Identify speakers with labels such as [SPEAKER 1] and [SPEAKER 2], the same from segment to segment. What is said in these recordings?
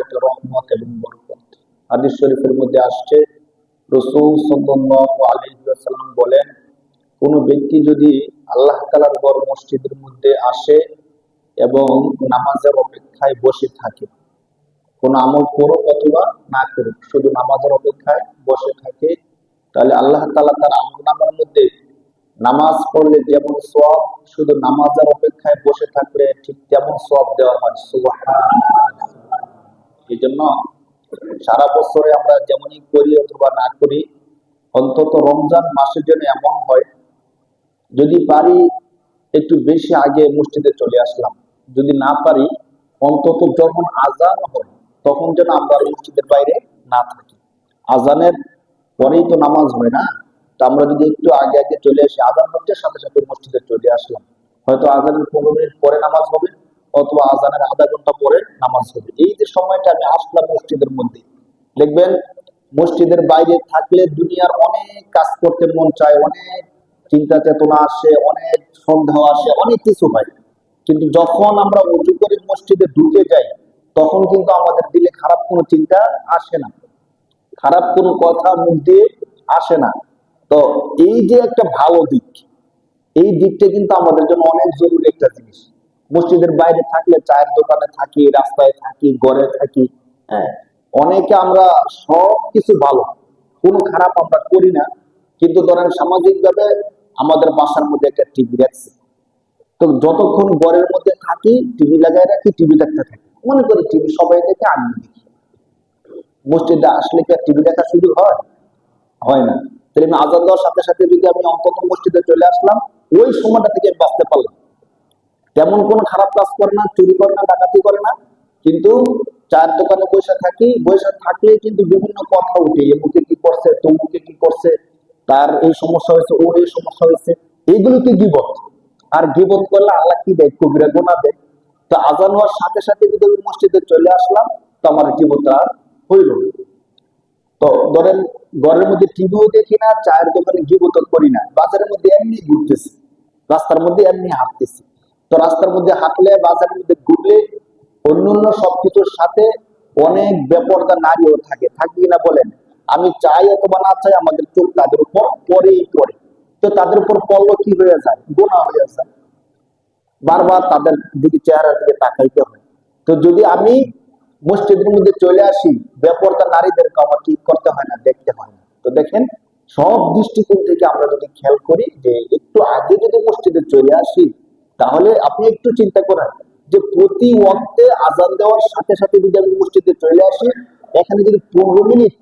[SPEAKER 1] একটা রহমত এবং বরকত। হাদিস শরীফের মধ্যে আসছে, রাসূল সাল্লাল্লাহু আলাইহি ওয়াসাল্লাম বলেন, কোন ব্যক্তি যদি আল্লাহ তাআলার ঘর মসজিদের মধ্যে আসে এবং নামাজের অপেক্ষায় বসে থাকে, কোন আমল করুক অথবা না করুক, শুধু নামাজের অপেক্ষায় বসে থাকে, তাহলে আল্লাহ তাআলা তার আমলনামার মধ্যে নামাজ পড়লে যেমন সওয়াব, শুধু নামাজের অপেক্ষায় বসে থাকলে ঠিক তেমন সওয়াব দেওয়া হয়। সুবহানাল্লাহ। এই জন্য সারা বছরে আমরা যেমনই করি অথবা না করি, অন্তত রমজান মাসের জন্য এমন হয়, যদি পারি একটু বেশি আগে মসজিদে চলে আসলাম, যদি না পারি অন্তত যখন আজান হয় তখন যেন আমরা মসজিদের বাইরে না থাকি। আজানের পরেই তো নামাজ হয় না, তো আমরা যদি একটু আগে আগে চলে আসি, আজান হচ্ছে সাথে সাথে মসজিদে চলে আসলাম, হয়তো আজানের 15 মিনিট পরে নামাজ হবে অথবা আজানের আধা ঘন্টা পরে নামাজ হবে। এই যে সময়টা আমি আসলাম মসজিদের মধ্যে, দেখবেন মসজিদের বাইরে থাকলে দুনিয়ার অনেক কাজ করতে মন চায়, অনেক চিন্তা চেতনা আসে, অনেক সন্দেহ আসে, অনেক কিছু হয়। কিন্তু যখন আমরা উঁচু করে মসজিদে ঢুকে যাই, তখন কিন্তু আমাদের দিলে খারাপ কোনো চিন্তা আসে না, খারাপ কোনো কথা মুখ দিয়ে আসে না। তো এই যে একটা ভালো দিক, এই দিকটা কিন্তু আমাদের জন্য অনেক জরুরি একটা জিনিস। মসজিদের বাইরে থাকলে চায়ের দোকানে থাকি, রাস্তায় থাকি, ঘরে থাকি, হ্যাঁ, অনেকে আমরা সব কিছু ভালো, কোনো খারাপ আমরা করি না, কিন্তু ধরেন সামাজিক ভাবে আমাদের বাসার মধ্যে একটা টিভি রাখছি, তো যতক্ষণ ঘরের মধ্যে থাকি টিভি লাগাই রাখি, টিভি দেখতে থাকি, মনে করি টিভি সবাই দেখে আমি দেখি। মসজিদে আসলে কি আর টিভি দেখার সুযোগ হয়? হয় না। তাহলে আমি আজান দেওয়ার সাথে সাথে যদি আমি অন্তত মসজিদে চলে আসলাম, ওই সময়টা থেকে আমি বাঁচতে পারলাম। তেমন কোনো খারাপ কাজ করে না, চুরি করে না, ডাকাতি করে না, কিন্তু চায়ের দোকানে বসে থাকি, বসে থাকলে কিন্তু বিভিন্ন কথা উঠে, এমুকে কি করছে, তমুকে কি করছে, তার এই সমস্যা হয়েছে, ওর এই সমস্যা হয়েছে, এইগুলোকে গীবত। আর গীবত করলে আল্লাহ কি দেয়? কবিরা গুনাহ দেয়। তো আজান হওয়ার সাথে সাথে যদি আমি মসজিদে চলে আসলাম, তো আমার গীবতটা হইল। তো ধরেন ঘরের মধ্যে টিভিও দেখি না, চায়ের দোকানে গিবত করি না, বাজারের মধ্যে এমনি ঘুরতেছি, রাস্তার মধ্যে এমনি হাঁটতেছি। তো রাস্তার মধ্যে হাঁটলে, বাজারের মধ্যে ঘুরলে অন্যান্য সবকিছুর সাথে অনেক বেপরদা নারীও থাকে, থাকি না বলেন? আমি চাই অথবা না চাই, আমাদের চোখ তাদের উপর পরেই পড়ে। তো তাদের উপর পড়লো, কি হয়ে যায়? গুনাহ হয়ে যায়। বারবার তাদের দিকে, চেহারার দিকে তাকাইতে হয়। তো যদি আমি মসজিদের মধ্যে চলে আসি, বেপরদা নারীদেরকে আমার কি করতে হয় না? দেখতে হয় না। তো দেখেন, সব দৃষ্টিকোণ থেকে আমরা যদি খেয়াল করি যে একটু আগে যদি মসজিদে চলে আসি, তাহলে আপনি একটু চিন্তা করেন যে প্রতি ওয়াক্তে আজান দেওয়ার সাথে সাথে যদি আমি মসজিদে চলে আসি, এখানে যদি 15 মিনিট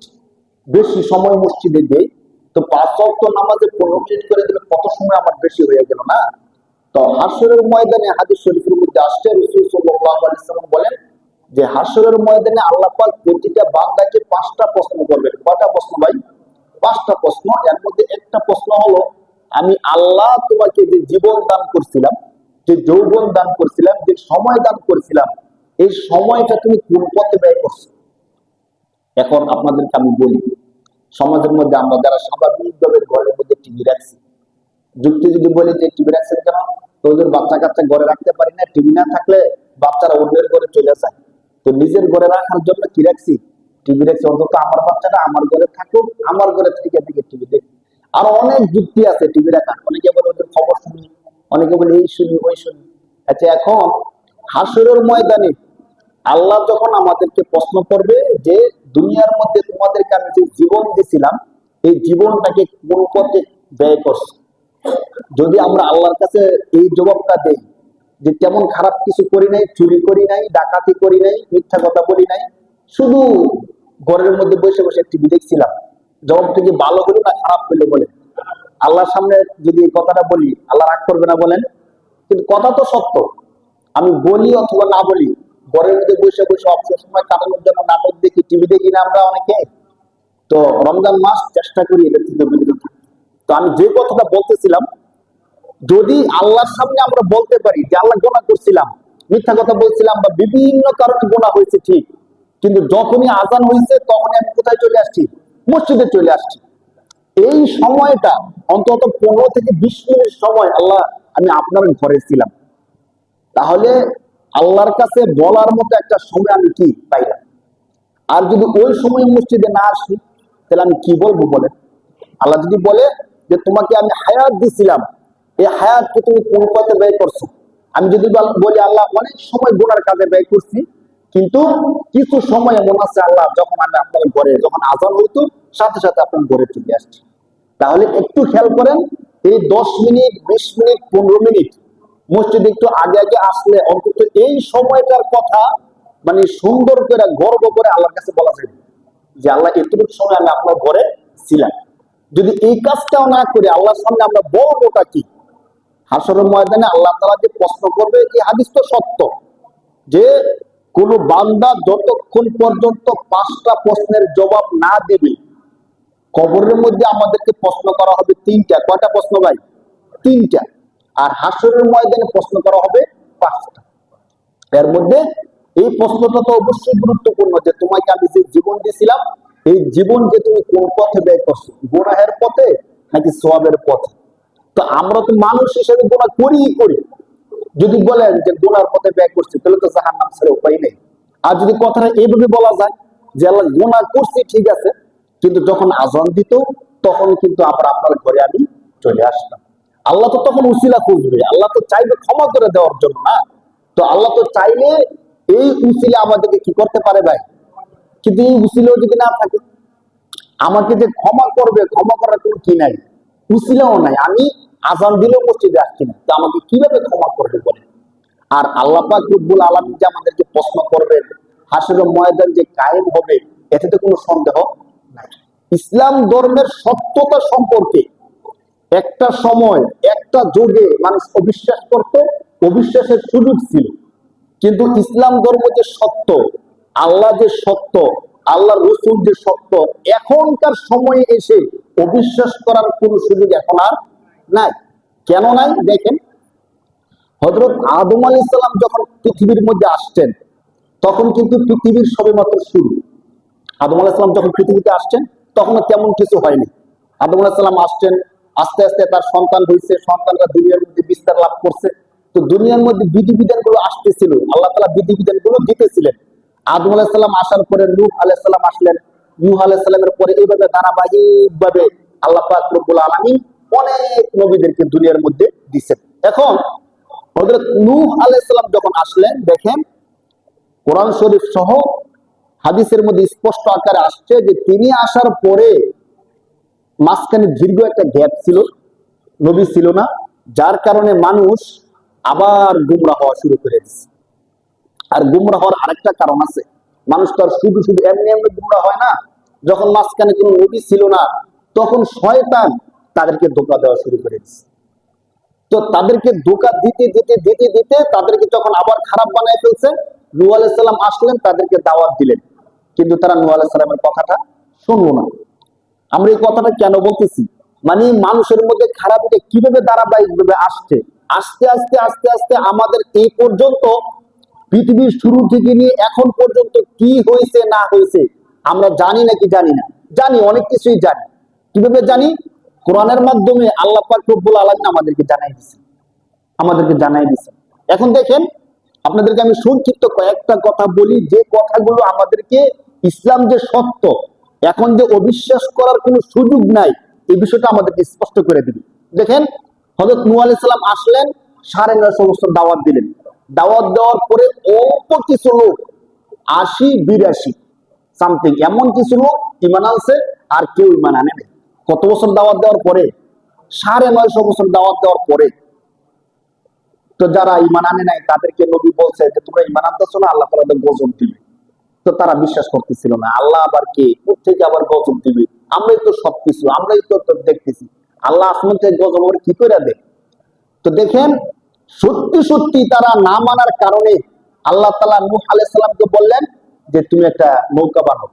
[SPEAKER 1] বেশি সময় মসজিদে দেই, তো 5 ওয়াক্ত নামাজে 15 মিনিট করে দিলে কত সময় আমার বেশি হয়ে গেল না? তো হাসরের ময়দানে হাদিস শরীফের মধ্যে আসছে, রাসূল সাল্লাল্লাহু আলাইহি ওয়াসাল্লাম বলেন যে হাসরের ময়দানে আল্লাহ পাক প্রতিটা বান্দাকে 5টা প্রশ্ন করবেন। কয়টা প্রশ্ন ভাই? 5টা প্রশ্ন। এর মধ্যে একটা প্রশ্ন হলো, আমি আল্লাহ তোমাকে যে জীবন দান করছিলাম, যে যৌবন দান করছিলাম, যে সময় দান করছিলাম, এই সময়টা তুমি কোন পথে ব্যয় করছো? এখন আপনাদেরকে আমি বলি, সমাজের মধ্যে আমরা যারা স্বাভাবিকভাবে ঘরের মধ্যে টিভি রাখছি, যুক্তি যদি বলি যে টিভি রাখছেন কেন, তো ওদের বাচ্চা কাচ্চা ঘরে রাখতে পারি না, টিভি না থাকলে বাচ্চারা অন্যের ঘরে চলে যায়, তো নিজের ঘরে রাখার জন্য কি রাখছি? টিভি রাখছি, অন্তত আমার বাচ্চাটা আমার ঘরে থাকুক, আমার ঘরে থেকে থেকে টিভি দেখি। আরো অনেক যুক্তি আছে টিভি রাখার, অনেকে বলে ওদের খবর শুনি, অনেকে বলে এই শুনি ওই শুনি। আচ্ছা, এখন হাসরের ময়দানে আল্লাহ যখন আমাদেরকে প্রশ্ন করবে যে দুনিয়ার মধ্যে তোমাদেরকে আমি যে জীবন দিয়েছিলাম, এই জীবনটাকে কোন পথে ব্যয় করছো? যদি আমরা আল্লাহর কাছে এই জবাবটা দেই যে তেমন খারাপ কিছু করি নাই, চুরি করি নাই, ডাকাতি করি নাই, মিথ্যা কথা বলি নাই, শুধু ঘরের মধ্যে বসে বসে টিভি দেখছিলাম, জবাবটা কি ভালো হলো না খারাপ হলো বলেন? আল্লাহর সামনে যদি এই কথাটা বলি, আল্লাহ রাগ করবে না বলেন? কিন্তু কথা তো সত্য। আমি বলি অথবা না বলি, ঘরের মধ্যে বসে বসে অবসর সময় কাটানোর জন্য নাটক দেখি, টিভি দেখি না আমরা অনেকে? তো রমজান মাস চেষ্টা করি এটা থেকে বিরত থাকতে। তো আমি যে কথাটা বলতেছিলাম, যদি আল্লাহর সামনে আমরা বলতে পারি যে আল্লাহ গুনাহ করছিলাম, মিথ্যা কথা বলছিলাম, বা বিভিন্ন কারণে গুনাহ হয়েছে ঠিক, কিন্তু যখনই আজান হয়েছে তখনই আমি কোথায় চলে আসছি? মসজিদে চলে আসছি। এই সময়টা অন্তত 15 থেকে 20 মিনিট সময় আল্লাহ আমি আপনার ঘরে ছিলাম, তাহলে আল্লাহর কাছে বলার মতো একটা সময় আমি কি পাইলাম? আর যদি ওই সময় মসজিদে না আসি তাহলে আমি কি বলবো বলেন? আল্লাহ যদি বলে যে তোমাকে আমি হায়াত দিছিলাম, এই হায়াতকে তুমি কোন পথে ব্যয় করছো, আমি যদি বলি আল্লাহ অনেক সময় গুনার কাজে ব্যয় করছি, কিন্তু কিছু সময় এমন আছে আল্লাহ যখন আমি আপনার ঘরে যখন আজান হইতো সাথে সাথে আপনার ঘরে চলে আসছি, তাহলে একটু খেয়াল করেন, এই 10 মিনিট 20 মিনিট 15 মিনিট মসজিদে একটু আগে আগে আসলে অন্তত এই সময়টার কথা মানে সুন্দর করে গর্ব করে আল্লাহর কাছে বলা যায় যে আল্লাহ এতটুকু সময় আমি আপনার ঘরে ছিলাম। যদি এই কাজটাও না করে আল্লাহর সামনে আমরা বলবোটা কি? হাসরের ময়দানে আল্লাহ তাআলা যে প্রশ্ন করবে, এই হাদিস তো সত্য, যে কোন বান্দা যতক্ষণ পর্যন্ত 5টা প্রশ্নের জবাব না দেবে, কবরের মধ্যে আমাদেরকে প্রশ্ন করা হবে 3টা। কয়টা প্রশ্ন ভাই? 3টা। আর হাসরের ময়দানে প্রশ্ন করা হবে 5টা। এর মধ্যে এই প্রশ্নটা তো অবশ্যই গুরুত্বপূর্ণ, যে তোমাকে আমি যে জীবন দিয়েছিলাম এই জীবনকে তুমি কোন পথে ব্যয় করছো, গুনাহের পথে নাকি সওয়াবের পথে? তো আমরা তো মানুষ হিসেবে গুনাহ করি। যদি বলেন যে গুনার পথে ব্যয় করছি তাহলে তো জাহান্নাম ছাড়া উপায় নেই। আর যদি কথাটা এইভাবে বলা যায় যে আল্লাহ গুনাহ করছি ঠিক আছে, কিন্তু যখন আজান দিত তখন কিন্তু আবার আপনার ঘরে আমি চলে আসতাম, আল্লাহ তো তখন উসিলা খুঁজবে, আল্লাহ তো চাইবে ক্ষমা করে দেওয়ার জন্য না। তো আল্লাহ তো চাইলে এই উসিলা আমাদেরকে কি করতে পারে ভাই? কিন্তু এই উসিলাও যদি না থাকে, আমাকে যে ক্ষমা করবে, ক্ষমা করার কোনো কি নাই, উসিলাও নাই, আমি আজান দিলেও মসজিদে আসছি না, তো আমাকে কিভাবে ক্ষমা করবে বলে? আর আল্লাহ পাক রব্বুল আলামিন যে আমাদেরকে প্রশ্ন করবেন, হাসরের ময়দান যে কায়েম হবে, এতে তো কোনো সন্দেহ নাই। ইসলাম ধর্মের সত্যতা সম্পর্কে একটা সময় একটা যুগে মানুষ অবিশ্বাস করত, অবিশ্বাসের সুযোগ ছিল, কিন্তু ইসলাম ধর্ম যে সত্য, আল্লাহ যে সত্য, আল্লাহ রসুল যে সত্য, এখনকার সময়ে এসে অবিশ্বাস করার কোন সুযোগ এখন আর নাই। কেন নাই? দেখেন, হযরত আদম আলাইহিস সালাম যখন পৃথিবীর মধ্যে আসছেন তখন কিন্তু পৃথিবীর সবেমাত্র শুরু। আদম আলাইহিস সালাম যখন পৃথিবীতে আসছেন তখন তেমন কিছু হয়নি। আদম আলাইহিস সালাম আসছেন, আস্তে আস্তে তার সন্তান হয়েছে, সন্তানরা দুনিয়ার মধ্যে বিস্তার লাভ করছে। তো দুনিয়ার মধ্যে বিধিবিধান গুলো আসতেছিল, আল্লাহ তাআলা বিধিবিধান গুলো দিতেছিলেন। আদম আলাইহিস সালাম আসার পরে নূহ আলাইহিস সালাম আসলেন, নূহ আলাইহিস সালামের পরে এইভাবে ধারাবাহিকভাবে আল্লাহ পাক রব্বুল আলামিন অনেক নবীদেরকে দুনিয়ার মধ্যে দিয়েছেন। এখন হযরত নূহ আলাইহিস সালাম যখন আসলেন, দেখেন কোরআন শরীফ সহ হাদিসের মধ্যে স্পষ্ট আকারে আসছে যে তিনি আসার পরে মাঝখানে দীর্ঘ একটা গ্যাপ ছিল, নবী ছিল না, যার কারণে মানুষ আবার গুমরাহ হওয়া শুরু করে দিচ্ছে। আর গুমরাহ হওয়ার আরেকটা কারণ আছে, মানুষ তো আর শুধু শুধু এমনি এমনি গুমরাহ হয় না। যখন মাঝখানে কোনো নবী ছিল না তখন শয়তান তাদেরকে ধোঁকা দেওয়া শুরু করে দিচ্ছে। তো তাদেরকে ধোঁকা দিতে দিতে দিতে দিতে তাদেরকে যখন আবার খারাপ বানায় ফেলছে, নূহ আলাইহিস সালাম আসলেন, তাদেরকে দাওয়াত দিলেন, কিন্তু তারা নূহ আলাইহিস সালামের কথাটা শুনলো না। আমরা এই কথাটা কেন বলতেছি, মানে মানুষের মধ্যে খারাপটা কিভাবে ধারাবাহিকভাবে আসছে, আস্তে আস্তে আস্তে আস্তে আমাদের এই পর্যন্ত, পৃথিবীর শুরু থেকে নিয়ে এখন পর্যন্ত কি হয়েছে না হয়েছে আমরা জানি নাকি জানি না? জানি, অনেক কিছুই জানি। কিভাবে জানি? কোরআনের মাধ্যমে আল্লাহ পাক রব্বুল আলামিন আমাদেরকে জানাই দিছে। এখন দেখেন, আপনাদেরকে আমি সংক্ষিপ্ত কয়েকটা কথা বলি, যে কথাগুলো আমাদেরকে ইসলাম যে সত্য, এখন যে অবিশ্বাস করার কোনো সুযোগ নাই, এই বিষয়টা আমাদেরকে স্পষ্ট করে দিবে। দেখেন, হযরত নূহ আলাইহিস সালাম আসলেন, 950 বছর দাওয়াত দিলেন। দাওয়াত দেওয়ার পরে অল্প কিছু লোক, 80-82 সামথিং এমন কিছু লোক ঈমান আনছে, আর কেউ ঈমান আনে নাই। কত বছর দাওয়াত দেওয়ার পরে? 950 বছর দাওয়াত দেওয়ার পরে। তো যারা ঈমান আনে নাই তাদেরকে নবী বলছে যে তোমরা ঈমান আনতেছো না, আল্লাহ তাআলা গজব দিবে। তো তারা বিশ্বাস করতেছিল না, আল্লাহ আবার কে, কোথেকে আবার গজব দিবে, আমরাই তো সবকিছু, আমরাই তো দেখতেছি, আল্লাহ আসমান থেকে গজব আবার কি করে দেয়? তো দেখেন, সত্যি সত্যি তারা না মানার কারণে আল্লাহ তাআলা নূহ আলাইহিস সালামকে বললেন যে তুমি একটা নৌকা বানাও।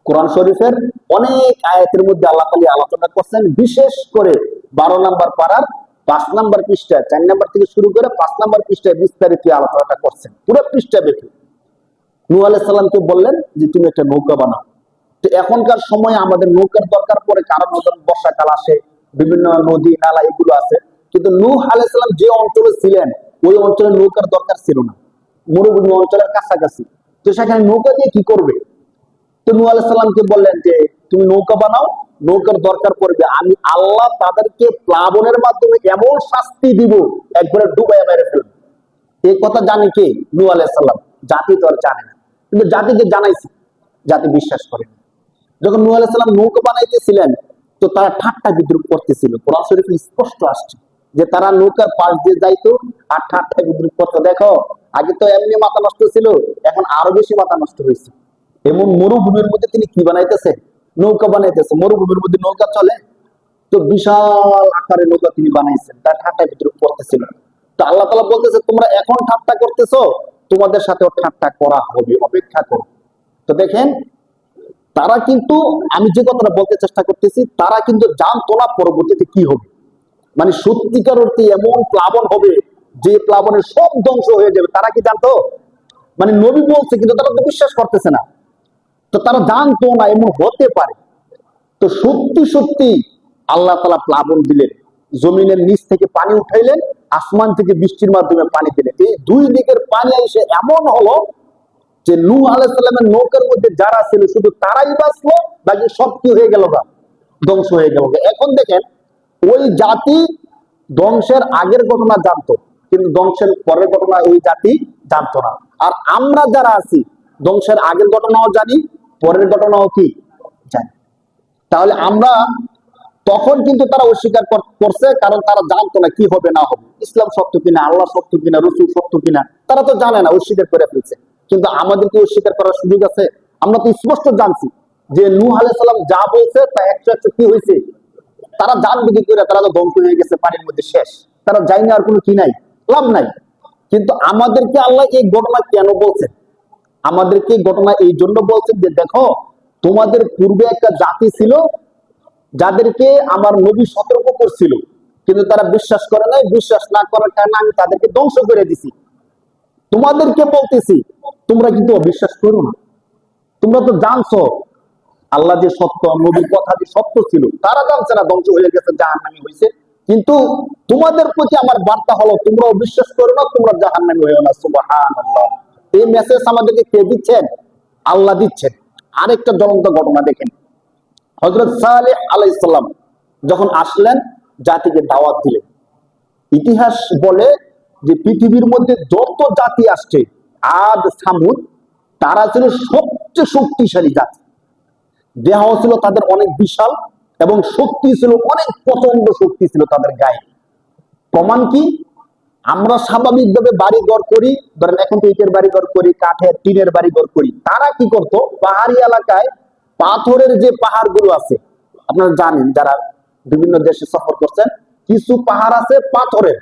[SPEAKER 1] কোরআন শরীফের অনেক আয়াতের মধ্যে আল্লাহ তাআলা আলোচনা করছেন, বিশেষ করে 12 নম্বর পারার 5 নম্বর পৃষ্ঠা, 4 নম্বর থেকে শুরু করে 5 নম্বর পৃষ্ঠায় বিস্তারিত আলোচনাটা করছেন, পুরো পৃষ্ঠা ব্যাপী। নূহ আলাইহিস সালামকে বললেন যে তুমি একটা নৌকা বানাও। তো এখনকার সময় আমাদের নৌকার দরকার পড়ে, কারণ বর্ষাকাল আসে, বিভিন্ন নদী নালা এগুলো আছে, কিন্তু নূহ আলাইহিস সালাম যে অঞ্চলে ছিলেন ওই অঞ্চলে নৌকার দরকার ছিল না, মরুভূমি অঞ্চলের কাছাকাছি। তো সেখানে নৌকা দিয়ে কি করবে? তো নূহ আলাইহিস সালামকে বললেন যে তুমি নৌকা বানাও, নৌকার দরকার পড়বে, আমি আল্লাহ তাদেরকে প্লাবনের মাধ্যমে এমন শাস্তি দিব একবারে ডুবাইয়া মেরে ফেলবে। এই কথা জানে কে? নূহ আলাইহিস সালাম। জাতি তো আর জানে না, কিন্তু জাতিকে জানাইছে, জাতি বিশ্বাস করে। যখন নূহ আলাইহিস সালাম নৌকা বানাইতেছিলেন, তো তারা ঠাট্টা বিদ্রুপ করতেছিল। কোরআন শরীফে স্পষ্ট আসছে যে তারা নৌকার পাশ দিয়ে যাইতো আর ঠাট্টা বিদ্রুপ করতো। দেখো, আগে তো এমনি মাথা নষ্ট ছিল, এখন আরো বেশি মাথা নষ্ট হয়েছে। এমন মরুভূমির মধ্যে তিনি কি বানাইতেছে? নৌকা বানাইতেছে। মরুভূমির মধ্যে নৌকা চলে? তো বিশাল আকারে নৌকা তিনি বানাইছেন, তার ঠাট্টা বিদ্রুপ করতেছিল। তো আল্লাহ তাআলা বলতেছে তোমরা এখন ঠাট্টা করতেছো, তোমাদের সাথেও ঠাট্টা করা হবে, অপেক্ষা করো। তো দেখেন, তারা কিন্তু, আমি যে কথাটা বলতে চেষ্টা করতেছি, তারা কিন্তু জানতো না পরবর্তীতে কি হবে। মানে সত্যিকার অর্থে এমন প্লাবন হবে যে প্লাবনের সব ধ্বংস হয়ে যাবে, তারা কি জানতো? মানে নবী বলছে কিন্তু তারা তো বিশ্বাস করতেছে না। তো তারা জানতো না এমন হতে পারে। তো সত্যি সত্যি আল্লাহ তাআলা প্লাবন দিলেন, জমিনের নিচ থেকে পানি উঠাইলেন, আসমান থেকে বৃষ্টির মাধ্যমে পানি দিলেন। এই দুই দিকের পানি এসে এমন হলো যে নূহ আলাইহিস সালামের নৌকার মধ্যে যারা ছিল শুধু তারাই বাঁচলো, বাকি সব কি হয়ে গেল? ধ্বংস হয়ে গেল। এখন দেখেন, ওই জাতি ধ্বংসের আগের ঘটনা জানতো, কিন্তু ধ্বংসের পরের ঘটনা ওই জাতি জানতো না। আর আমরা যারা আছি, ধ্বংসের আগের ঘটনাও জানি, পরের ঘটনাও কি জানি। তাহলে আমরা তখন কিন্তু তারা অস্বীকার করছে, কারণ তারা জানতো না কি হবে না হবে, ইসলাম সত্য কিনা, আল্লাহ সত্য কিনা, রসুল সত্য কিনা, তারা তো জানে না, অস্বীকার করে ফেলছে। কিন্তু আমাদের কি অস্বীকার করার সুযোগ আছে? আমরা তো স্পষ্ট জানছি যে নূহ আলাইহিস সালাম যা বলছে তা 100 কি হয়েছে। তারা জানবে কি করে? তারা তো ধ্বংস হয়ে গেছে, পানির মধ্যে শেষ। তারা যায়নি, আর কোনো কি নাই, লাভ নাই। কিন্তু আমাদেরকে আল্লাহ এই ঘটনা কেন বলছেন? আমাদেরকে ঘটনা এই জন্য বলছেন যে দেখো, তোমাদের পূর্বে একটা জাতি ছিল যাদেরকে আমার নবী সতর্ক করছিল, কিন্তু তারা বিশ্বাস করে নাই। বিশ্বাস না করার কারণে আমি তাদেরকে ধ্বংস করে দিছি। তোমাদেরকে বলতেছি তোমরা কিন্তু অবিশ্বাস করো না। তোমরা তো জানছো আল্লাহ যে সত্য, নবীর কথা যে সত্য ছিল, তারা জানছে না, ধ্বংস হয়ে গেছে, জাহান্নামী হয়েছে। কিন্তু তোমাদের প্রতি আমার বার্তা হলো তোমরা বিশ্বাস করো না, তোমরা জাহান্নামী হয়েও না। সুবহানাল্লাহ। এই মেসেজ আমাদেরকে কে দিচ্ছেন? আল্লাহ দিচ্ছেন। আরেকটা জ্বলন্ত ঘটনা দেখেন, হযরত সালেহ আলাইহিস সালাম যখন আসলেন, জাতিকে দাওয়াত দিলেন। ইতিহাস বলে যে পৃথিবীর মধ্যে যত জাতি আসছে, আদ সামুদ, তারা ছিল সবচেয়ে শক্তিশালী জাতি। দেহ ছিল তাদের অনেক বিশাল, এবং শক্তি ছিল অনেক, প্রচন্ড শক্তি ছিল তাদের গায়ে। প্রমাণ কি? আমরা স্বাভাবিকভাবে বাড়ি ঘর করি, ধরেন এখন তো ইটের বাড়ি ঘর করি, কাঠের টিনের বাড়ি ঘর করি। তারা কি করতো? পাহাড়ি এলাকায় পাথরের যে পাহাড় গুলো আছে, আপনারা জানেন যারা বিভিন্ন দেশে সফর করছেন, কিছু পাহাড় আছে পাথরের,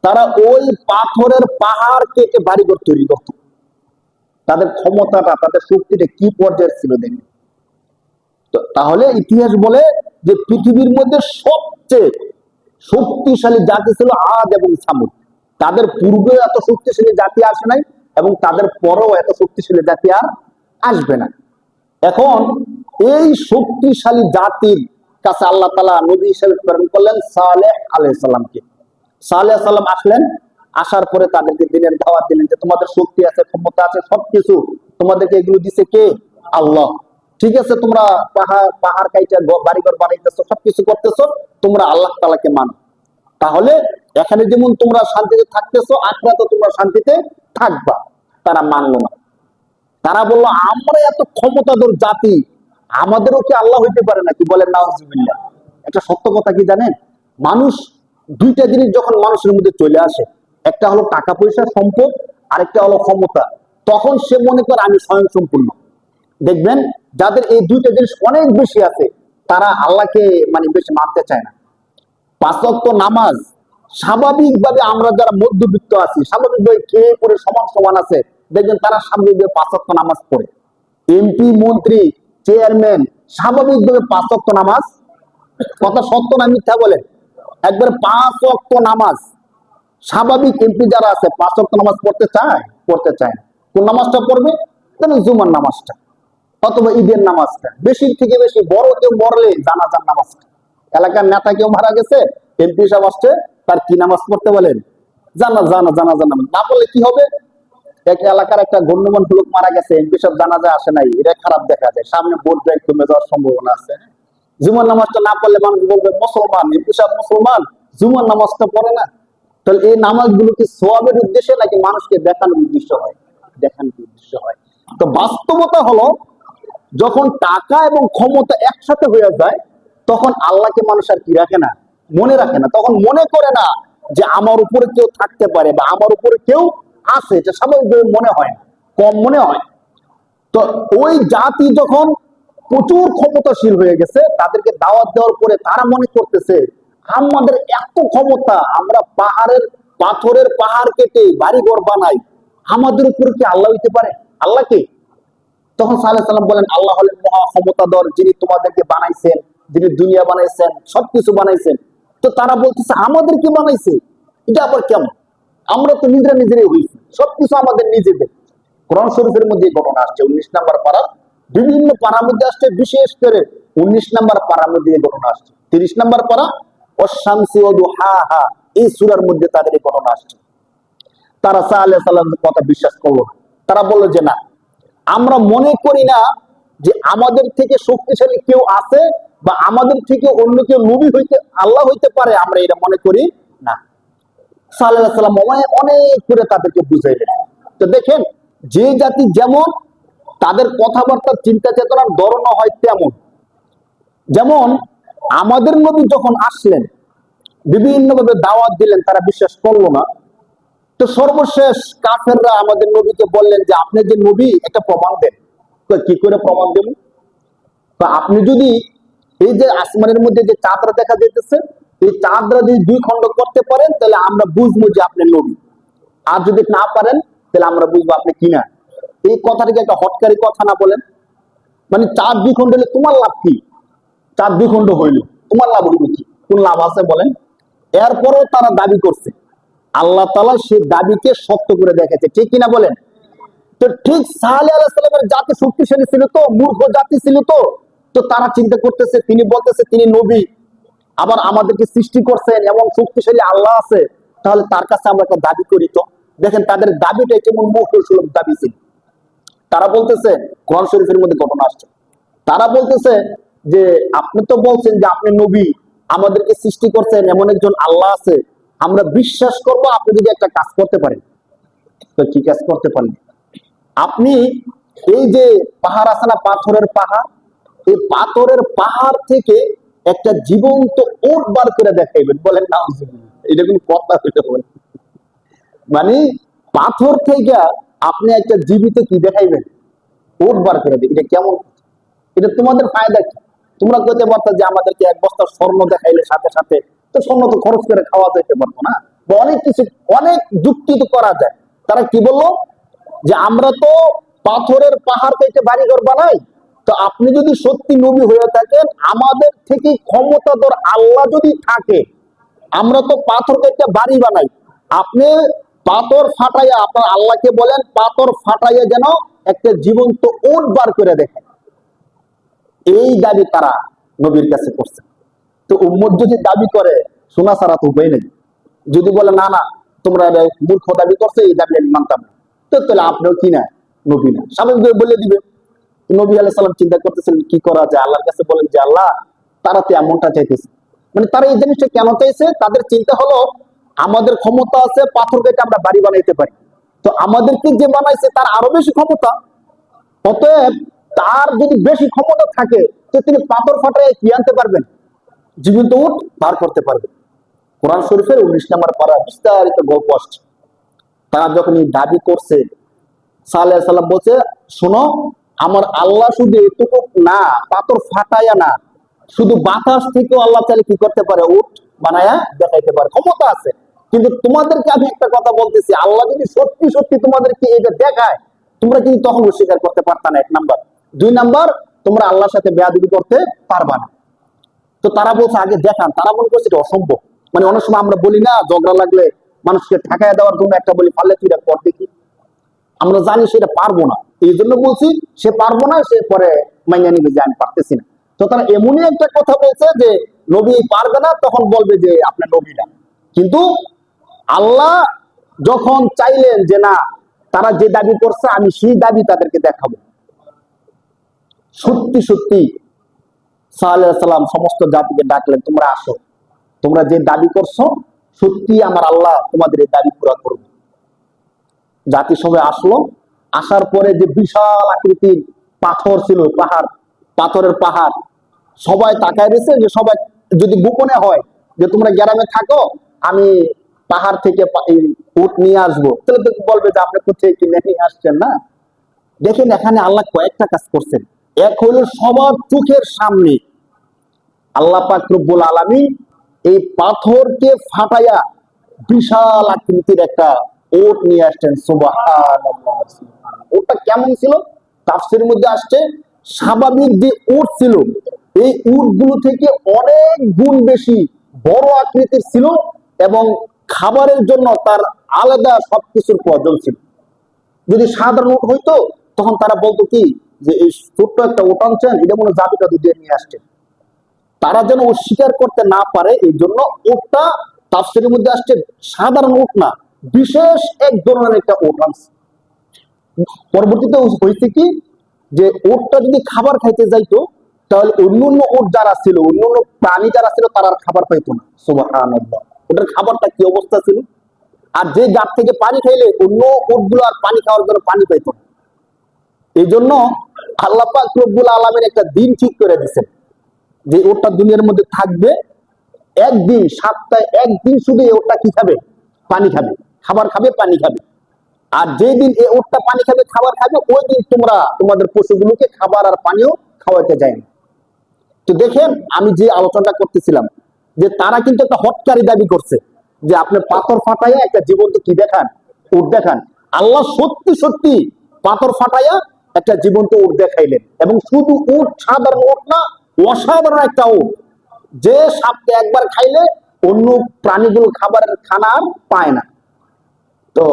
[SPEAKER 1] তারা ওই পাথরের পাহাড় কেটে বাড়িঘর তৈরি করত। তাদের ক্ষমতাটা, তাদের শক্তিটা কি পর্যায়ের ছিল দেখেন। তাহলে ইতিহাস বলে যে পৃথিবীর মধ্যে সবচেয়ে শক্তিশালী জাতি ছিল আদ এবং সামুদ। তাদের পূর্বে এত শক্তিশালী জাতি আসে নাই, এবং তাদের পরেও এত শক্তিশালী জাতি আর আসবে না। এখন এই শক্তিশালী জাতির কাছে আল্লাহ তাআলা নবী হিসেবে প্রেরণ করলেন সালেহ আলাইহিস সালামকে। সালেহ সালাম আসলেন, আসার পরে তাদেরকে দিনের দাওয়াত দিলেন যে তোমাদের শক্তি আছে, ক্ষমতা আছে, সবকিছু তোমাদেরকে এগুলো দিছে কে? আল্লাহ। ঠিক আছে, তোমরা পাহাড় কাইটা বাড়িঘর বানাইতেছো, সবকিছু করতেছো, তোমরা আল্লাহ তাআলাকে মানো। তাহলে এখানে যেমন তোমরা শান্তিতে থাকতেছো, আখিরাতে তোমরা শান্তিতে থাকবা। তারা মানলো না। তারা বললো আমরা এত ক্ষমতাধর জাতি, আমাদেরও কি আল্লাহ হইতে পারে নাকি? বলেন নাউজুবিল্লাহ। একটা সত্য কথা কি জানেন? মানুষ দুইটা জিনিস যখন মানুষের মধ্যে চলে আসে, একটা হলো টাকা পয়সা সম্পদ, আরেকটা হলো ক্ষমতা, তখন সে মনে করে আমি স্বয়ং সম্পূর্ণ। দেখবেন যাদের এই দুইটা জিনিস অনেক বেশি আছে, তারা আল্লাহকে মানে বেশি মানতে চায় না। 5 ওয়াক্ত নামাজ স্বাভাবিকভাবে, আমরা যারা মধ্যবিত্ত আছি, স্বাভাবিকভাবে খেয়ে পরে সমান সমান আছে, দেখবেন তারা স্বাভাবিকভাবে 5 ওয়াক্ত নামাজ পড়ে। এমপি, মন্ত্রী, চেয়ারম্যান স্বাভাবিকভাবে 5 ওয়াক্ত নামাজ, কথা সত্য না মিথ্যা বলেন? একবার 5 ওয়াক্ত নামাজ স্বাভাবিক এমপি যারা আছে 5 ওয়াক্ত নামাজ পড়তে চায়? পড়তে চায় না। কোন নামাজটা পড়বে? জুমার নামাজটা অথবা ঈদের নামাজটা, বেশি থেকে বেশি বড় কেউ মরলে জানাজার নামাজটা। এলাকার নেতা কেউ মারা গেছে, এমপি সাহেব আসছে, তার কি নামাজ পড়তে বলেন? জানাজার নামাজ। না পড়লে কি হবে? এক এলাকার একটা গণ্যমান্য লোক মারা গেছে, এমপি সব জানাজা আসে নাই, এটা খারাপ দেখা যায়, সামনে ভোট ব্যাংক কমে যাওয়ার সম্ভাবনা আছে। জুমার নামাজটা না পড়লে মানুষ বলবে মুসলমান, এমপি সব মুসলমান, জুমার নামাজটা পড়ে না। তাহলে এই নামাজগুলো কি সওয়াবের উদ্দেশ্যে নাকি মানুষকে দেখানোর উদ্দেশ্য হয়? দেখানোর উদ্দেশ্য হয়। তো বাস্তবতা হলো, যখন টাকা এবং ক্ষমতা একসাথে হয়ে যায়, তখন আল্লাহকে মানুষ আর কি রাখে না, মনে রাখে না। তখন মনে করে না যে আমার উপরে কেউ থাকতে পারে বা আমার উপরে কেউ আছে, এটা স্বাভাবিকভাবে মনে হয় না, কম মনে হয়। তো ওই জাতি যখন প্রচুর ক্ষমতাশীল হয়ে গেছে, তাদেরকে দাওয়াত দেওয়ার পরে তারা মনে করতেছে আমাদের এত ক্ষমতা, আমরা পাথরের পাহাড় কেটে বাড়িঘর বানাই, আমাদের উপরে কি আল্লাহ হইতে পারে? আল্লাহ কে? তখন সাল্লাল্লাহু আলাইহি সাল্লাম বলেন, আল্লাহ হলেন মহা ক্ষমতাধর, যিনি তোমাদেরকে বানাইছেন, যিনি দুনিয়া বানাইছেন, সবকিছু বানাইছেন। তো তারা বলতেছে আমাদেরকে বানাইছে, এটা আবার কেমন? আমরা তো নিজেরাই হইছি, সবকিছু আমাদের নিজেদের। কোরআন শরীফের মধ্যে ঘটনা আসছে 19 নম্বর পারা, বিভিন্ন পাড়ার মধ্যে আসছে, বিশেষ করে 19 নম্বর পাড়ার মধ্যে ঘটনা আসছে। 30 নম্বর পারা ওয়াশ-শামসি ওয়া দুহাহা, এই সূরার মধ্যে তাদের এই ঘটনা আসছে। তারা সাল্লাল্লাহু আলাইহি সাল্লামের কথা বিশ্বাস করলো না। তারা বলল যে না, আমরা মনে করি না যে আমাদের থেকে শক্তিশালী কেউ আছে বা আমাদের থেকে অন্য কেউ নবী হইতে, আল্লাহ হইতে পারে, আমরা এটা মনে করি না। সাল্লাল্লাহু আলাইহি সাল্লাম অনেক করে তাদেরকে বুঝাইলেন। তো দেখেন, যে জাতি যেমন, তাদের কথাবার্তা চিন্তা চেতনার ধরন হয় তেমন। যেমন আমাদের নবী যখন আসলেন, বিভিন্ন ভাবে দাওয়াত দিলেন, তারা বিশ্বাস করলো না। তো সর্বশেষ কাফেররা আমাদের নবীকে বললেন যে আপনি যে নবী, একটা প্রমাণ দেন। কি করে প্রমাণ দেব? তো আপনি যদি এই যে আসমানের মধ্যে যে চাঁদরা দেখা যাইতেছে, এই চাঁদরা যদি 2 খণ্ড করতে পারেন, তাহলে আমরা বুঝবো যে আপনি নবী। আর যদি না পারেন, তাহলে আমরা বুঝবো আপনি কিনা। এই কথাটাকে একটা হটকারী কথা না বলেন? মানে চাঁদ 2 খণ্ড হলে তোমার লাভ কি? চাঁদ 2 খণ্ড হইল, তোমার লাভ হইল কি? কোন লাভ আছে বলেন? এরপরও তারা দাবি করছে, আল্লাহ তাআলা সেই দাবিকে সত্য করে দেখেছে, ঠিক কিনা বলেন? তো ঠিক সালেহ আলাইহিস সালামের জাতি শক্তিশালী ছিল তো, মূর্খ জাতি ছিল তো। তো তারা চিন্তা করতেছে, তিনি বলতেছে তিনি নবী, আবার আমাদেরকে সৃষ্টি করছেন এবং শক্তিশালী আল্লাহ আছে, তাহলে তার কাছে আমরা একটা দাবি করি। তো দেখেন তাদের দাবিটা কেমন মূর্খসুলভ দাবি ছিল। তারা বলতেছে, কোরআন শরীফের মধ্যে ঘটনা আসছে, তারা বলতেছে যে আপনি তো বলছেন যে আপনি নবী, আমাদেরকে সৃষ্টি করছেন, এমন একজন আল্লাহ আছে, আমরা বিশ্বাস করব আপনি যদি একটা কাজ করতে পারেন। তো কি কাজ করতে পারেন? আপনি এই যে পাহাড় আছে না, পাথরের পাহাড়, এই পাথরের পাহাড় থেকে একটা জীবন্ত ওট বার করে দেখাইবেন। বলেন না, এটা কোন কথা হইতে হবে? মানে পাথর থেকে আপনি একটা জীবিত কি দেখাইবেন? ওট বার করে দেয়। এটা কেমন? এটা তোমাদের ফায়দা কি? তোমরা কইতে পারতো যে আমাদেরকে 1 বস্তা স্বর্ণ দেখাইলে সাথে সাথে, তো স্বর্ণ তো খরচ করে খাওয়া যেতে পারতো না? বা অনেক কিছু, অনেক যুক্তি তো করা যায়। তারা কি বললো যে আমরা তো পাথরের পাহাড় থেকে বাড়িঘর বানাই, তো আপনি যদি সত্যি নবী হয়ে থাকেন, আমাদের থেকে ক্ষমতাধর আল্লাহ যদি থাকে, আমরা তো পাথর কেটে বাড়ি বানাই, আপনি পাথর ফাটাইয়া আপনার আল্লাহকে বলেন পাথর ফাটাইয়া যেন একটা জীবন্ত উট বার করে দেখেন। এই দাবি তারা নবীর কাছে করছে। তো উম্মত যদি দাবি করে, শোনা ছাড়া তো উপায় নেই। যদি বলে না না তোমরা মূর্খ দাবি করছো, এই দাবি আমি মানতাম না, তো তাহলে আপনিও কি না, নবী না, স্বাভাবিকভাবে বলে দিবে। নবী আলাইহিস সালাম চিন্তা করতেছিলেন কি করা যায়। আল্লাহর কাছে বলেন যে আল্লাহ, তারা তো এমনটা চাইতেছে, মানে তারা এই জিনিসটা কেন চাইছে? তাদের চিন্তা হলো আমাদের ক্ষমতা আছে, পাথর কেটে আমরা বাড়ি বানাইতে পারি, তো আমাদেরকে যে বানাইছে তার আরো বেশি ক্ষমতা, অতএব তার যদি বেশি ক্ষমতা থাকে, তো তিনি পাথর ফাটায় কি আনতে পারবেন? জীবন্ত উট বার করতে পারবেন। কোরআন শরীফের 19 নম্বর পারা বিস্তারিত গল্প আসছে। তারা যখন এই দাবি করছে, সালেহ আলাইহিস সালাম বলছে শোনো, আমার আল্লাহ শুধু এটুকু না, পাথর ফাটাইয়া না, শুধু বাতাস থেকেও আল্লাহ চাইলে কি করতে পারে? উট বানায়া দেখাইতে পারে, ক্ষমতা আছে। কিন্তু তোমাদেরকে আমি একটা কথা বলতেছি, আল্লাহ যদি সত্যি সত্যি তোমাদেরকে এটা দেখায়, তোমরা কিন্তু তখন অস্বীকার করতে পারতা না, 1 নাম্বার। 2 নাম্বার, তোমরা আল্লাহর সাথে বেয়াদবি করতে পারবা না। তো তারা বলছে আগে দেখান। তারা মনে করছে এটা অসম্ভব। মানে অনেক সময় আমরা বলি না, ঝগড়া লাগলে মানুষকে ঠেকায় দেওয়ার জন্য একটা বলি, পারলে তুই এটা কর দেখি, আমরা জানি সেটা পারবো না, এই জন্য বলছি সে পারবো না, সে পরে মাইনা নিবে যে আমি পারতেছি না। তো তারা এমনই একটা কথা বলছে যে নবী পারবে না, তখন বলবে যে আপনার নবী না। কিন্তু আল্লাহ যখন চাইলেন যে না, তারা যে দাবি করছে আমি সেই দাবি তাদেরকে দেখাবো। সত্যি সত্যি সাল্লাল্লাহু আলাইহি সাল্লাম সমস্ত জাতিকে ডাকলেন, তোমরা আসো, তোমরা যে দাবি করছো সত্যি আমার আল্লাহ তোমাদের এই দাবি পুরা করবে। জাতি সবাই আসলো। আসার পরে যে বিশাল আকৃতির পাথর ছিল, পাহাড়, পাথরের পাহাড়, সবাই তাকায় রয়েছে যে সবাই যদি গোপনে হয় যে তোমরা গ্রামে থাকো, আমি পাহাড় থেকে উট নিয়ে আসবো, তাহলে তো বলবে যে আপনি কোথায় কিনে নিয়ে আসছেন না। দেখেন এখানে আল্লাহ কয়েকটা কাজ করছেন। এক হলো সবার চোখের সামনে আল্লাহ পাক রব্বুল আলামিন এই পাথরকে ফাটাইয়া বিশাল আকৃতির একটা উট নিয়ে আসছেন। সুবহানাল্লাহ। ওটা কেমন ছিল? তাফসীরের মধ্যে আসছে স্বাভাবিক যে উট ছিল এই উটগুলো থেকে অনেক গুণ বেশি বড় আকৃতির ছিল এবং খাবারের জন্য তার আলাদা সবকিছুর প্রয়োজন ছিল। যদি সাধারণ উট হইতো তখন তারা বলতো কি যে এই ছোট্ট একটা উট আনছেন, এটা মনে জাবিটা দিয়ে নিয়ে আসছে। তারা যেন অস্বীকার করতে না পারে এই জন্য উটটা তাফসীরের মধ্যে আসছে সাধারণ উট না, বিশেষ এক ধরনের একটা উট আনছে। পরবর্তীতে হয়েছে কি যে উটটা যদি খাবার খাইতে যাইতো তাহলে অন্যান্য উট যারা ছিল, অন্যান্য প্রাণী যারা ছিল তারা আর খাবার পাইতো না। সুবহানাল্লাহ। ওটার খাবারটা কি অবস্থা ছিল! আর যে গাছ থেকে পানি খাইলে অন্য উটগুলো আর পানি খাওয়ার জন্য পানি পাইতো না। এই জন্য আল্লাহ পাক রব্বুল আলামিন একটা দিন ঠিক করে দিয়েছেন যে ওটা দুনিয়ার মধ্যে থাকবে একদিন, সপ্তাহে একদিন শুধু এই ওটা কি খাবে? পানি খাবে, খাবার খাবে, পানি খাবে। আর যেদিন এই ওটটা পানি খাবে, খাবার খাবে, ওই দিন তোমরা তোমাদের পশুগুলোকে খাবার আর পানিও খাওয়াতে যায় না। তো দেখেন আমি যে আলোচনাটা করতেছিলাম যে তারা কিন্তু একটা হটকারী দাবি করছে যে আপনি পাথর ফাটাইয়া একটা জীবন্ত কি দেখান, উট দেখান। আল্লাহ সত্যি সত্যি পাথর ফাটাইয়া একটা জীবন্ত উট দেখাইলেন, এবং শুধু উট, সাধারণ উট না, অসাধারণ একটা উট যে সপ্তাহে একবার খাইলে অন্য প্রাণীগুলো খাবারের খানা আর পায় না। তো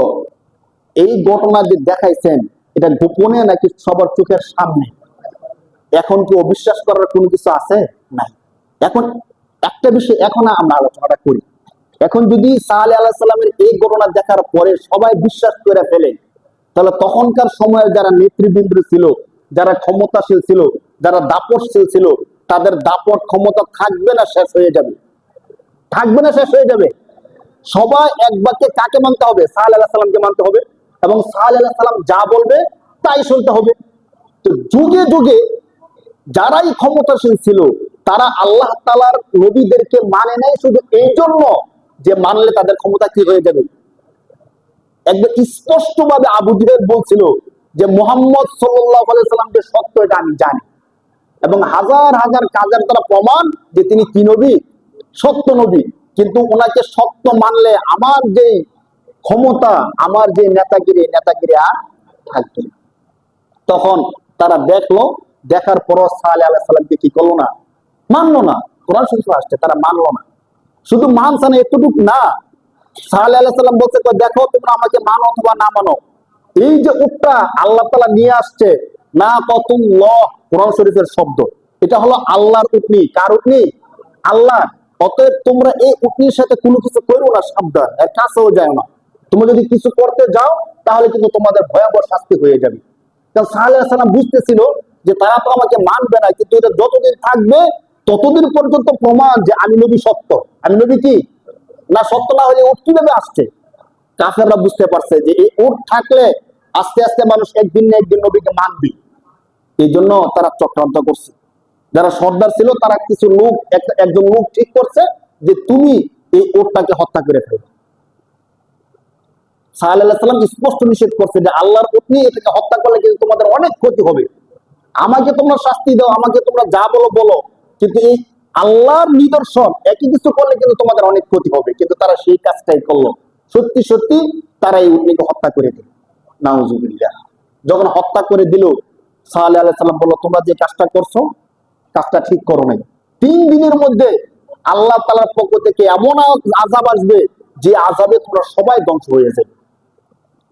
[SPEAKER 1] এই ঘটনা যে দেখাইছেন এটা গোপনে নাকি সবার চোখের সামনে? এখন কি অবিশ্বাস করার কোনো কিছু আছে? নাই। এখন একটা বিষয় এখন আমরা আলোচনাটা করি। এখন যদি সালেহ আলাইহিস সালামের এই ঘটনা দেখার পরে সবাই বিশ্বাস করে ফেলে, তাহলে তখনকার সময়ে যারা নেতৃবৃন্দ ছিল, যারা ক্ষমতাশীল ছিল, যারা দাপটশীল ছিল, তাদের দাপট ক্ষমতা থাকবে না শেষ হয়ে যাবে? থাকবে না শেষ হয়ে যাবে? সবাই এক বাক্যে কাকে মানতে হবে? সালেহ আলাইহিস সালামকে মানতে হবে, এবং সালেহ আলাইহিস সালাম যা বলবে তাই শুনতে হবে। তো যুগে যুগে যারাই ক্ষমতাশীল ছিল তারা আল্লাহ তাআলার নবীদেরকে মানে নাই শুধু এই জন্য যে মানলে তাদের ক্ষমতা কি হয়ে যাবে। একবার স্পষ্ট ভাবে আবু জেহেল বলছিল যে মুহাম্মদ সাল্লাল্লাহু আলাইহি সাল্লাম যে সত্য এটা আমি জানি, এবং হাজার হাজার কাজের দ্বারা প্রমাণ যে তিনি কি নবী, সত্য নবী। কিন্তু ওনাকে সত্য মানলে আমার যে ক্ষমতা, আমার যে নেতাগিরি, নেতাগিরি আর থাকবে না। তখন তারা দেখলো, দেখার পর সালেহ আলাইহিস সালামকে কি করলো না? মানলো না। কোরআন শরীফে আসছে তারা মানলো না। শুধু মানছে না এতটুকু না, সালেহ আলাইহিস সালাম বলছে দেখো তোমরা আমাকে মানো অথবা না মানো, এই যে উটটা আল্লাহ তাআলা নিয়ে আসছে, না কতুল্লাহ, কোরআন শরীফের শব্দ, এটা হলো আল্লাহর উটনি। কার উটনি? আল্লাহ। অতএব তোমরা এই উটনির সাথে কোনো কিছু করো না, সাবধান, এর কাছেও যায় না। তোমরা যদি কিছু করতে যাও তাহলে কিন্তু তোমাদের ভয়াবহ শাস্তি হয়ে যাবে। কারণ সালেহ আলাইহিস সালাম বুঝতেছিল যে তারা তো আমাকে মানবে না, কিন্তু এটা যতদিন থাকবে ততদিন পর্যন্ত প্রমাণ যে আমি নবী সত্য। আমি নবী কি না সত্য না হলে উট কিভাবে আসছে? কাফেররা বুঝতে পারছে যে এই উট থাকলে আস্তে আস্তে মানুষ একদিন না একদিন নবীকে মানবে। এই জন্য তারা চক্রান্ত করছে। যারা সর্দার ছিল তারা কিছু লোক, একজন লোক ঠিক করছে যে তুমি এই উটটাকে হত্যা করে ফেলবে। সালেহ আলাইহিস সালাম স্পষ্ট নিষেধ করছে যে আল্লাহর উটনি, এটাকে হত্যা করলে কিন্তু তোমাদের অনেক ক্ষতি হবে। আমাকে তোমরা শাস্তি দাও, আমাকে তোমরা যা বলো বলো, কিন্তু এই আল্লাহর নিদর্শন একই কিছু করলে কিন্তু তোমাদের অনেক ক্ষতি হবে। কিন্তু তারা সেই কাজটাই করলো। সত্যি সত্যি তারা এই উটনিকে হত্যা করে দিল। নাউজুবিল্লাহ। যখন হত্যা করে দিল, সালেহ আলাইহিস সালাম বলল তোমরা যে কাজটা করছো কাজটা ঠিক করো নাই। 3 দিনের মধ্যে আল্লাহ তাআলার পক্ষ থেকে এমন আযাব আসবে যে আযাবে তোমরা সবাই ধ্বংস হয়ে যাবে।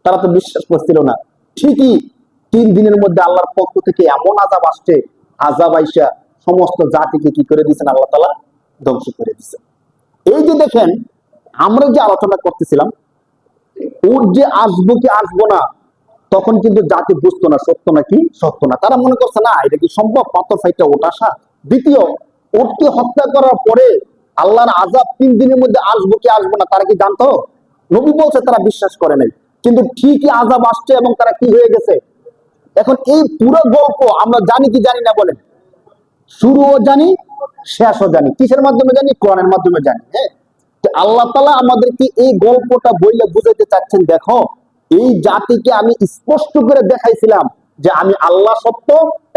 [SPEAKER 1] তারা তো বিশ্বাস করছিল না। ঠিকই 3 দিনের মধ্যে আল্লাহর পক্ষ থেকে এমন আযাব আসছে, আযাব আইসা সমস্ত জাতিকে কি করে দিয়েছেন? আল্লাহ তাআলা ধ্বংস করে দিয়েছেন। এই যে দেখেন আমরা যে আলোচনা করতেছিলাম, উট যে আসবো কি আসবো না, তখন কিন্তু জাতি বুঝতো না সত্য নাকি সত্য না। তারা মনে করছে না এটা কি সম্ভব, পাথর ফাইটা ওঠ আসা। দ্বিতীয়, ওটকে হত্যা করার পরে আল্লাহর আযাব 3 দিনের মধ্যে আসবো কি আসবো না তারা কি জানতো? নবী বলছে তারা বিশ্বাস করে নাই, কিন্তু ঠিকই আযাব আসছে এবং তারা কি হয়ে গেছে। এখন এই পুরো গল্প আমরা জানি কি জানি না বলেন? শুরুও জানি, শেষও জানি। কিসের মাধ্যমে জানি? কোরআনের মাধ্যমে জানি। হ্যাঁ, আল্লাহ তাআলা আমাদেরকে এই গল্পটা বইলে বুঝাইতে চাচ্ছেন, দেখো এই জাতিকে আমি স্পষ্ট করে দেখাইছিলাম যে আমি আল্লাহ সত্য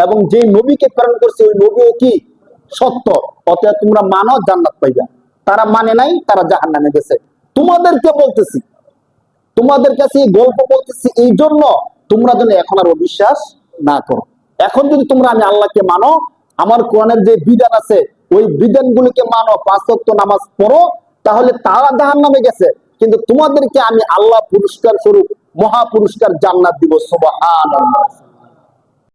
[SPEAKER 1] এবং যে নবীকে প্রেরণ করছি ওই নবীও কি সত্য, অতএব তোমরা মানো, জান্নাত পাইবা। তারা মানে নাই, তারা জাহান্নামে গেছে। তোমাদেরকে বলতেছি, তোমাদের কাছে এই গল্প বলতেছি এই জন্য তোমরা যেন এখন আর অবিশ্বাস না করো। এখন যদি তোমরা আমি আল্লাহকে মানো, আমার কোরআনের যে বিধান আছে ওই বিধানগুলিকে মানো, 5 ওয়াক্ত নামাজ পড়ো, তাহলে তারা জাহান্নামে গেছে, কিন্তু তোমাদেরকে আমি আল্লাহ পুরস্কার স্বরূপ মহা পুরস্কার জান্নাত দিব। সুবহানাল্লাহ।